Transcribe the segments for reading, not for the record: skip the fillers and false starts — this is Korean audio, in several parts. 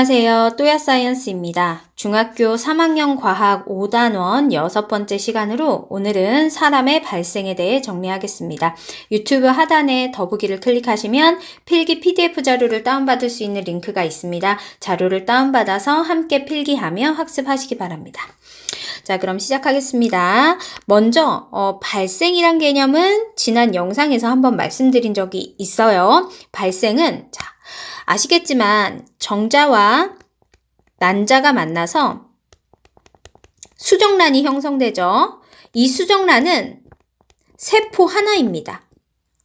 안녕하세요. 또야사이언스입니다. 중학교 3학년 과학 5단원 6번째 시간으로 오늘은 사람의 발생에 대해 정리하겠습니다. 유튜브 하단에 더보기를 클릭하시면 필기 PDF 자료를 다운받을 수 있는 링크가 있습니다. 자료를 다운받아서 함께 필기하며 학습하시기 바랍니다. 자, 그럼 시작하겠습니다. 먼저 발생이란 개념은 지난 영상에서 한번 말씀드린 적이 있어요. 발생은 아시겠지만 정자와 난자가 만나서 수정란이 형성되죠. 이 수정란은 세포 하나입니다.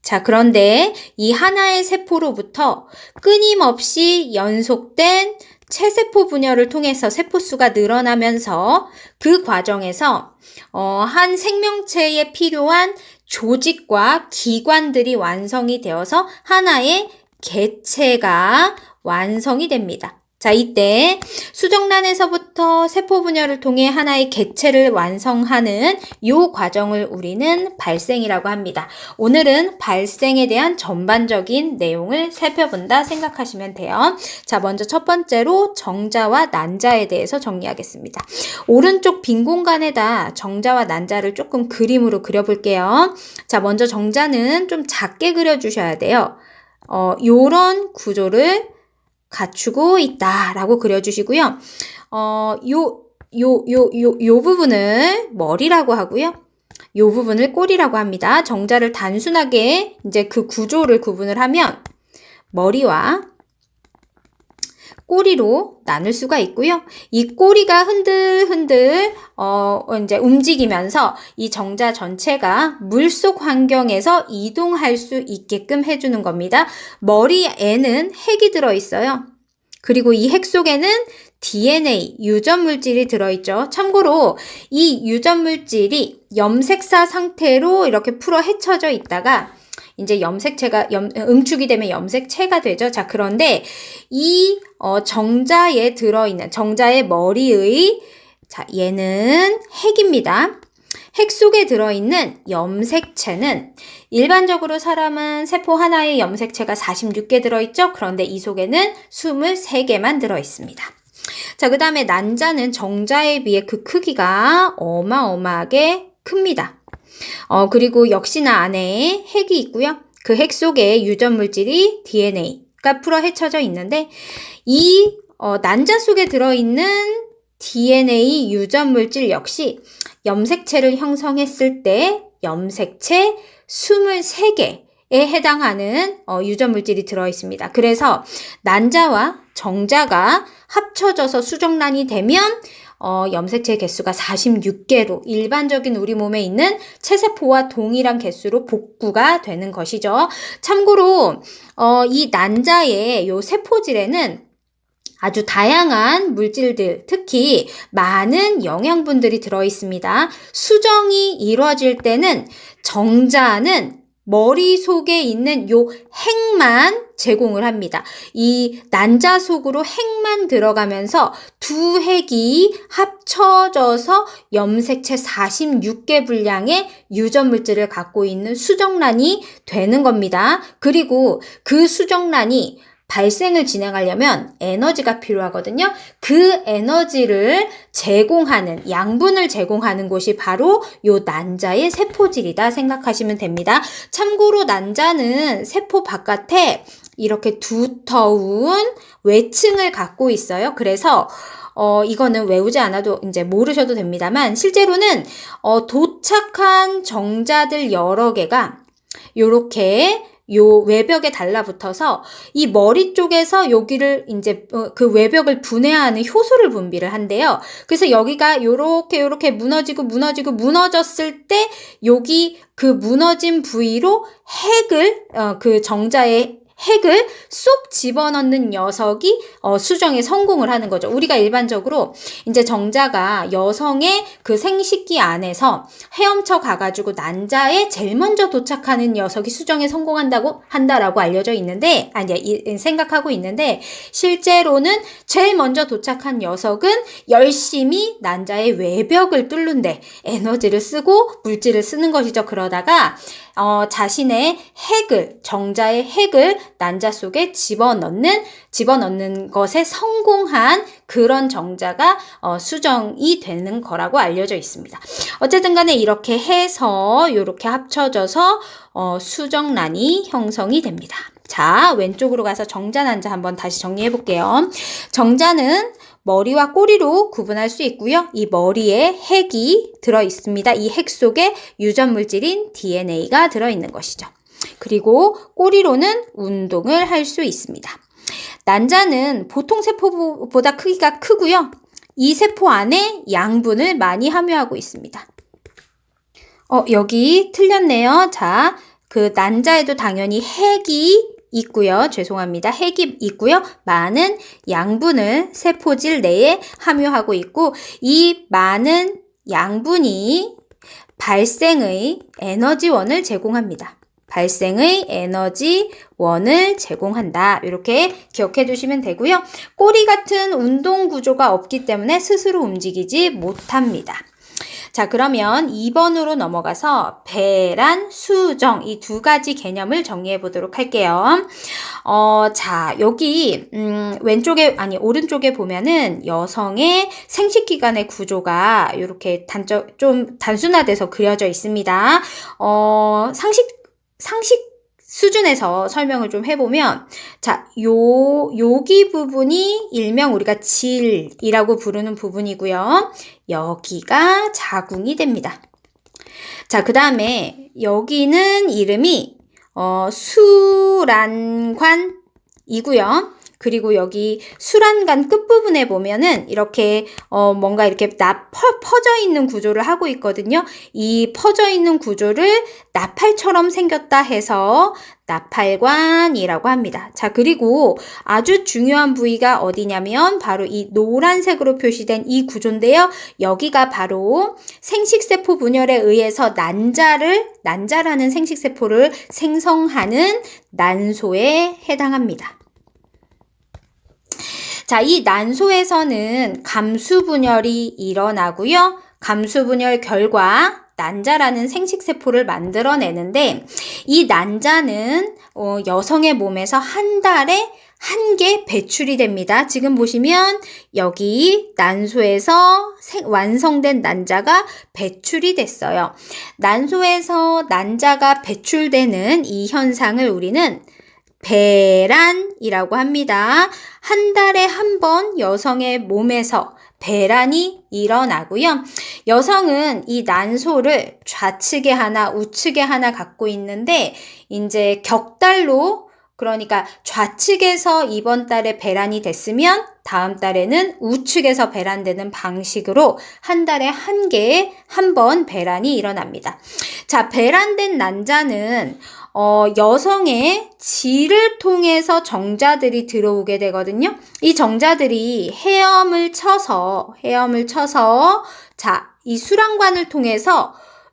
자, 그런데 이 하나의 세포로부터 끊임없이 연속된 체세포 분열을 통해서 세포수가 늘어나면서 그 과정에서 한 생명체에 필요한 조직과 기관들이 완성이 되어서 하나의 개체가 완성이 됩니다. 자, 이때 수정란에서부터 세포 분열을 통해 하나의 개체를 완성하는 이 과정을 우리는 발생이라고 합니다. 오늘은 발생에 대한 전반적인 내용을 살펴본다 생각하시면 돼요. 자, 먼저 첫 번째로 정자와 난자에 대해서 정리하겠습니다. 오른쪽 빈 공간에다 정자와 난자를 조금 그림으로 그려볼게요. 자, 먼저 정자는 좀 작게 그려주셔야 돼요. 요런 구조를 갖추고 있다라고 그려주시고요. 요 부분을 머리라고 하고요. 요 부분을 꼬리라고 합니다. 정자를 단순하게 이제 그 구조를 구분을 하면 머리와 꼬리로 나눌 수가 있고요. 이 꼬리가 흔들흔들 이제 움직이면서 이 정자 전체가 물속 환경에서 이동할 수 있게끔 해주는 겁니다. 머리에는 핵이 들어있어요. 그리고 이 핵 속에는 DNA, 유전물질이 들어있죠. 참고로 이 유전물질이 염색사 상태로 이렇게 풀어 헤쳐져 있다가 이제 염색체가 응축이 되면 염색체가 되죠. 자, 그런데 이 정자에 들어있는 정자의 머리의 얘는 핵입니다. 핵 속에 들어있는 염색체는 일반적으로 사람은 세포 하나에 염색체가 46개 들어있죠. 그런데 이 속에는 23개만 들어있습니다. 자, 그 다음에 난자는 정자에 비해 그 크기가 어마어마하게 큽니다. 그리고 역시나 안에 핵이 있고요. 그 핵 속에 유전물질이 DNA가 풀어 헤쳐져 있는데 이 난자 속에 들어있는 DNA 유전물질 역시 염색체를 형성했을 때 염색체 23개에 해당하는 유전물질이 들어있습니다. 그래서 난자와 정자가 합쳐져서 수정란이 되면 염색체 개수가 46개로 일반적인 우리 몸에 있는 체세포와 동일한 개수로 복구가 되는 것이죠. 참고로 이 난자의 요 세포질에는 아주 다양한 물질들, 특히 많은 영양분들이 들어있습니다. 수정이 이루어질 때는 정자는 머리 속에 있는 요 핵만 제공을 합니다. 이 난자 속으로 핵만 들어가면서 두 핵이 합쳐져서 염색체 46개 분량의 유전물질을 갖고 있는 수정란이 되는 겁니다. 그리고 그 수정란이 발생을 진행하려면 에너지가 필요하거든요. 그 에너지를 제공하는, 양분을 제공하는 곳이 바로 요 난자의 세포질이다 생각하시면 됩니다. 참고로 난자는 세포 바깥에 이렇게 두터운 외층을 갖고 있어요. 그래서 이거는 외우지 않아도 이제 모르셔도 됩니다만 실제로는 도착한 정자들 여러 개가 요렇게 요 외벽에 달라붙어서 이 머리 쪽에서 여기를 이제 그 외벽을 분해하는 효소를 분비를 한대요. 그래서 여기가 요렇게 무너졌을 때 여기 그 무너진 부위로 핵을 그 정자의 핵을 쏙 집어넣는 녀석이 수정에 성공을 하는 거죠. 우리가 일반적으로 이제 정자가 여성의 그 생식기 안에서 헤엄쳐 가가지고 난자에 제일 먼저 도착하는 녀석이 수정에 한다라고 알려져 있는데, 생각하고 있는데, 실제로는 제일 먼저 도착한 녀석은 열심히 난자의 외벽을 뚫는데 에너지를 쓰고 물질을 쓰는 것이죠. 그러다가 자신의 핵을, 정자의 핵을 난자 속에 집어넣는 것에 성공한 그런 정자가 수정이 되는 거라고 알려져 있습니다. 어쨌든 간에 이렇게 해서 이렇게 합쳐져서 수정란이 형성이 됩니다. 자, 왼쪽으로 가서 정자, 난자 한번 다시 정리해 볼게요. 정자는 머리와 꼬리로 구분할 수 있고요. 이 머리에 핵이 들어 있습니다. 이 핵 속에 유전 물질인 DNA가 들어 있는 것이죠. 그리고 꼬리로는 운동을 할 수 있습니다. 난자는 보통 세포보다 크기가 크고요. 이 세포 안에 양분을 많이 함유하고 있습니다. 여기 틀렸네요. 자, 그 난자에도 당연히 핵이 있고요. 죄송합니다. 핵이 있고요. 많은 양분을 세포질 내에 함유하고 있고, 이 많은 양분이 발생의 에너지원을 제공합니다. 발생의 에너지원을 제공한다. 이렇게 기억해 두시면 되고요. 꼬리 같은 운동 구조가 없기 때문에 스스로 움직이지 못합니다. 자, 그러면 2번으로 넘어가서 배란, 수정 이 두 가지 개념을 정리해 보도록 할게요. 자, 여기 오른쪽에 보면은 여성의 생식기관의 구조가 이렇게 좀 단순화돼서 그려져 있습니다. 상식 수준에서 설명을 좀 해보면, 자, 여기 부분이 일명 우리가 질이라고 부르는 부분이고요. 여기가 자궁이 됩니다. 자, 그 다음에 여기는 이름이 수란관이고요. 그리고 여기 수란관 끝부분에 보면은 이렇게 뭔가 이렇게 퍼져 있는 구조를 하고 있거든요. 이 퍼져 있는 구조를 나팔처럼 생겼다 해서 나팔관이라고 합니다. 자, 그리고 아주 중요한 부위가 어디냐면 바로 이 노란색으로 표시된 이 구조인데요. 여기가 바로 생식세포 분열에 의해서 난자라는 생식세포를 생성하는 난소에 해당합니다. 자, 이 난소에서는 감수분열이 일어나고요. 감수분열 결과 난자라는 생식세포를 만들어내는데, 이 난자는 여성의 몸에서 한 달에 1개 배출이 됩니다. 지금 보시면 여기 난소에서 완성된 난자가 배출이 됐어요. 난소에서 난자가 배출되는 이 현상을 우리는 배란이라고 합니다. 한 달에 한 번 여성의 몸에서 배란이 일어나고요. 여성은 이 난소를 좌측에 하나, 우측에 하나 갖고 있는데, 이제 격달로, 그러니까 좌측에서 이번 달에 배란이 됐으면 다음 달에는 우측에서 배란되는 방식으로 한 달에 한 번 배란이 일어납니다. 자, 배란된 난자는 여성의 질을 통해서 정자들이 들어오게 되거든요. 이 정자들이 해엄을 쳐서 자, 이 수란관을 통해서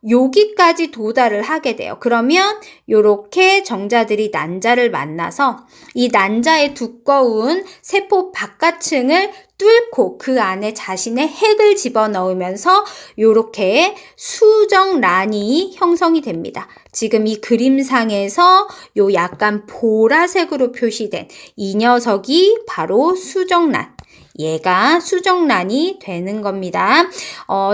여기까지 도달을 하게 돼요. 그러면 요렇게 정자들이 난자를 만나서 이 난자의 두꺼운 세포 바깥층을 뚫고 그 안에 자신의 핵을 집어넣으면서 요렇게 수정란이 형성이 됩니다. 지금 이 그림상에서 요 약간 보라색으로 표시된 이 녀석이 바로 수정란. 얘가 수정란이 되는 겁니다.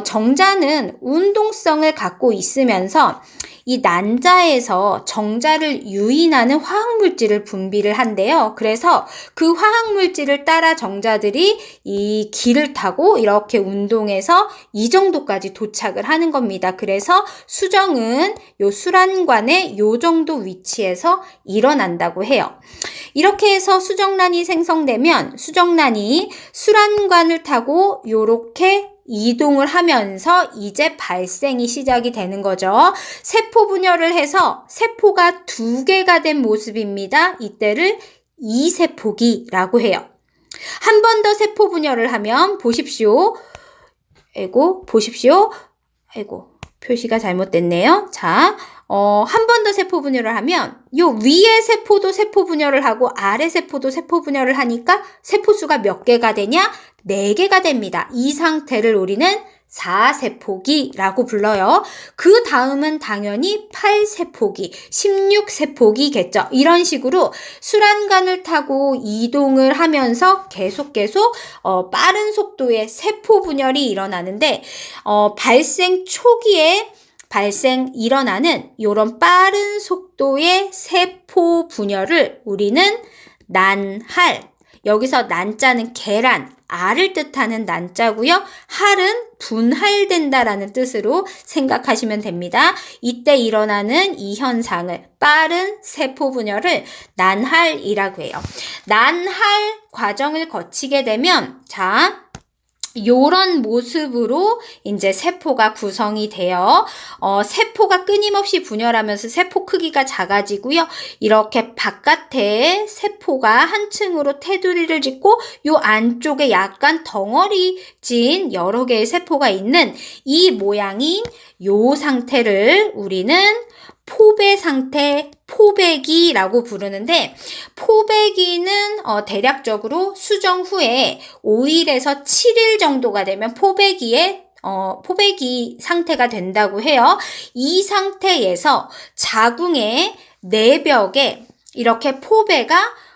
정자는 운동성을 갖고 있으면서 이 난자에서 정자를 유인하는 화학물질을 분비를 한대요. 그래서 그 화학물질을 따라 정자들이 이 길을 타고 이렇게 운동해서 이 정도까지 도착을 하는 겁니다. 그래서 수정은 요 수란관의 요 정도 위치에서 일어난다고 해요. 이렇게 해서 수정란이 생성되면 수정란이 수란관을 타고 요렇게 이동을 하면서 이제 발생이 시작이 되는 거죠. 세포 분열을 해서 세포가 2개가 된 모습입니다. 이때를 이세포기라고 해요. 한 번 더 세포 분열을 하면 보십시오. 표시가 잘못됐네요. 자, 한 번 더 세포 분열을 하면 요 위에 세포도 세포 분열을 하고 아래 세포도 세포 분열을 하니까 세포 수가 몇 개가 되냐? 4개가 됩니다. 이 상태를 우리는 14세포기라고 불러요. 그 다음은 당연히 8세포기, 16세포기겠죠. 이런 식으로 수란간을 타고 이동을 하면서 계속 빠른 속도의 세포 분열이 일어나는데 발생 초기에 일어나는 이런 빠른 속도의 세포 분열을 우리는 난할, 여기서 난자는 계란, 알을 뜻하는 난자고요. 할은 분할된다라는 뜻으로 생각하시면 됩니다. 이때 일어나는 이 현상을, 빠른 세포 분열을 난할이라고 해요. 난할 과정을 거치게 되면 요런 모습으로 이제 세포가 구성이 돼요. 세포가 끊임없이 분열하면서 세포 크기가 작아지고요. 이렇게 바깥에 세포가 한 층으로 테두리를 짓고 요 안쪽에 약간 덩어리진 여러 개의 세포가 있는 이 모양인 요 상태를 우리는 포배 상태, 포배기라고 부르는데, 포배기는 대략적으로 수정 후에 5일에서 7일 정도가 되면 포배기 상태가 된다고 해요. 이 상태에서 자궁의 내벽에 이렇게 포배가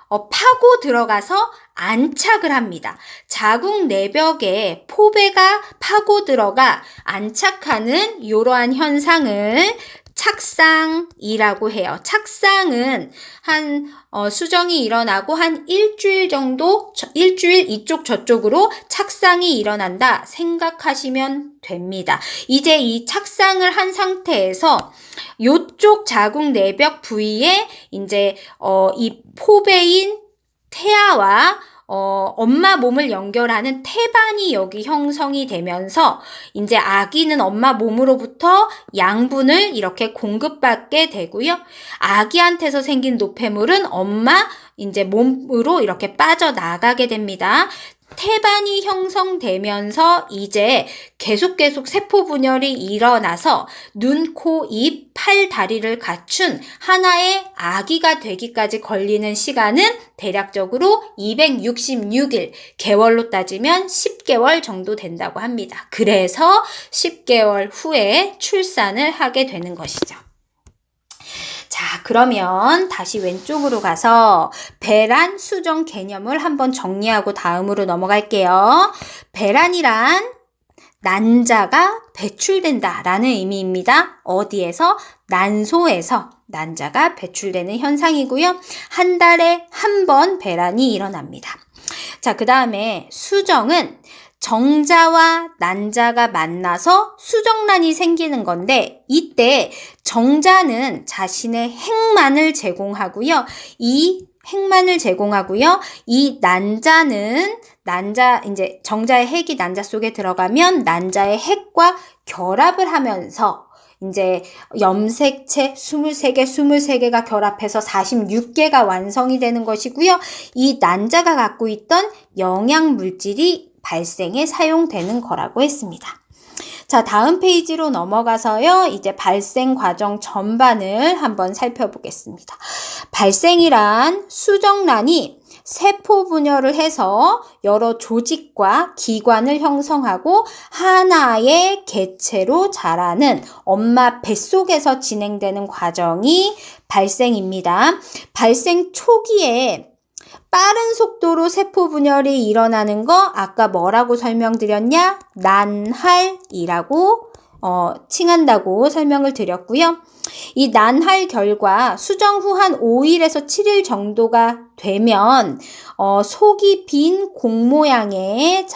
파고 들어가서 안착을 합니다. 자궁 내벽에 포배가 파고 들어가 안착하는 이러한 현상을 착상이라고 해요. 착상은 수정이 일어나고 한 일주일 정도, 일주일 이쪽 저쪽으로 착상이 일어난다 생각하시면 됩니다. 이제 이 착상을 한 상태에서 요쪽 자궁 내벽 부위에 이제 이 포배인 태아와 엄마 몸을 연결하는 태반이 여기 형성이 되면서 이제 아기는 엄마 몸으로부터 양분을 이렇게 공급받게 되고요. 아기한테서 생긴 노폐물은 엄마 이제 몸으로 이렇게 빠져나가게 됩니다. 태반이 형성되면서 이제 계속 세포 분열이 일어나서 눈, 코, 입, 팔, 다리를 갖춘 하나의 아기가 되기까지 걸리는 시간은 대략적으로 266일, 개월로 따지면 10개월 정도 된다고 합니다. 그래서 10개월 후에 출산을 하게 되는 것이죠. 자, 그러면 다시 왼쪽으로 가서 배란 수정 개념을 한번 정리하고 다음으로 넘어갈게요. 배란이란 난자가 배출된다라는 의미입니다. 어디에서? 난소에서 난자가 배출되는 현상이고요. 한 달에 한 번 배란이 일어납니다. 자, 그 다음에 수정은 정자와 난자가 만나서 수정란이 생기는 건데, 이때 정자는 자신의 핵만을 제공하고요. 이 난자는 이제 정자의 핵이 난자 속에 들어가면 난자의 핵과 결합을 하면서 이제 염색체 23개가 결합해서 46개가 완성이 되는 것이고요. 이 난자가 갖고 있던 영양 물질이 발생에 사용되는 거라고 했습니다. 자, 다음 페이지로 넘어가서요. 이제 발생 과정 전반을 한번 살펴보겠습니다. 발생이란 수정란이 세포 분열을 해서 여러 조직과 기관을 형성하고 하나의 개체로 자라는 엄마 뱃속에서 진행되는 과정이 발생입니다. 발생 초기에 빠른 속도로 세포 분열이 일어나는 거 아까 뭐라고 설명드렸냐? 난할이라고 칭한다고 설명을 드렸고요. 이 난할 결과 수정 후 한 5일에서 7일 정도가 되면 속이 빈 공 모양의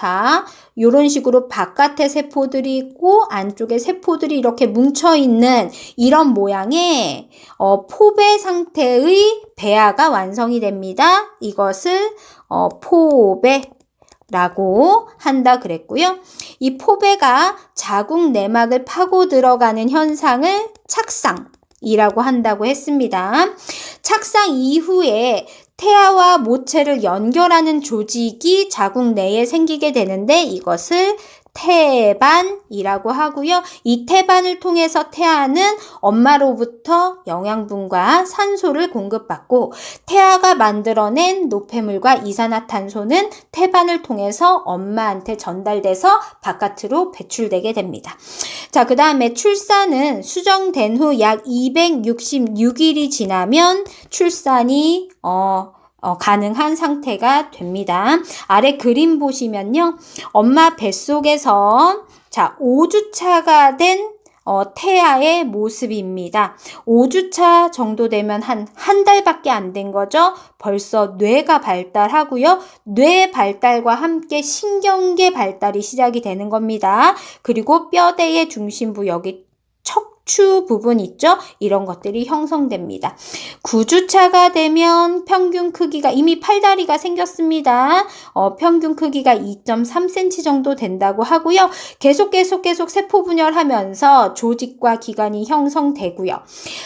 요런 식으로 바깥에 세포들이 있고 안쪽에 세포들이 이렇게 뭉쳐있는 이런 모양의 포배 상태의 배아가 완성이 됩니다. 이것을 포배라고 한다 그랬고요. 이 포배가 자궁 내막을 파고 들어가는 현상을 착상이라고 한다고 했습니다. 착상 이후에 태아와 모체를 연결하는 조직이 자궁 내에 생기게 되는데 이것을 태반이라고 하고요. 이 태반을 통해서 태아는 엄마로부터 영양분과 산소를 공급받고 태아가 만들어낸 노폐물과 이산화탄소는 태반을 통해서 엄마한테 전달돼서 바깥으로 배출되게 됩니다. 자, 그 다음에 출산은 수정된 후 약 266일이 지나면 출산이 가능한 상태가 됩니다. 아래 그림 보시면요. 엄마 뱃속에서 자, 5주차가 된 태아의 모습입니다. 5주차 정도 되면 한 달밖에 안 된 거죠. 벌써 뇌가 발달하고요. 뇌 발달과 함께 신경계 발달이 시작이 되는 겁니다. 그리고 뼈대의 중심부 여기 척추 부분 있죠? 이런 것들이 형성됩니다. 9주차가 되면 평균 크기가 이미 팔다리가 생겼습니다. 평균 크기가 2.3cm 정도 된다고 하고요. 계속 세포 분열하면서 조직과 기관이 형성되고요.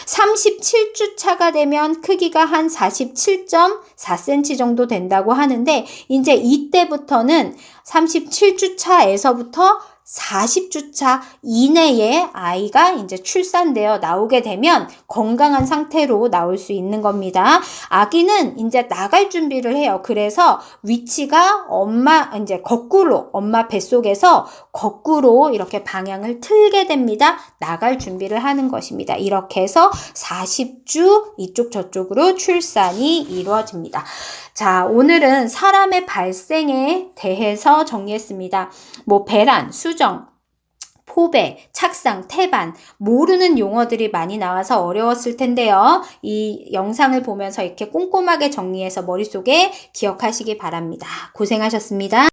37주차가 되면 크기가 한 47.4cm 정도 된다고 하는데 이제 이때부터는 37주차에서부터 40주차 이내에 아이가 이제 출산되어 나오게 되면 건강한 상태로 나올 수 있는 겁니다. 아기는 이제 나갈 준비를 해요. 그래서 위치가 이제 거꾸로 엄마 뱃속에서 거꾸로 이렇게 방향을 틀게 됩니다. 나갈 준비를 하는 것입니다. 이렇게 해서 40주 이쪽 저쪽으로 출산이 이루어집니다. 자, 오늘은 사람의 발생에 대해서 정리했습니다. 배란, 수정, 포배, 착상, 태반 모르는 용어들이 많이 나와서 어려웠을 텐데요. 이 영상을 보면서 이렇게 꼼꼼하게 정리해서 머릿속에 기억하시기 바랍니다. 고생하셨습니다.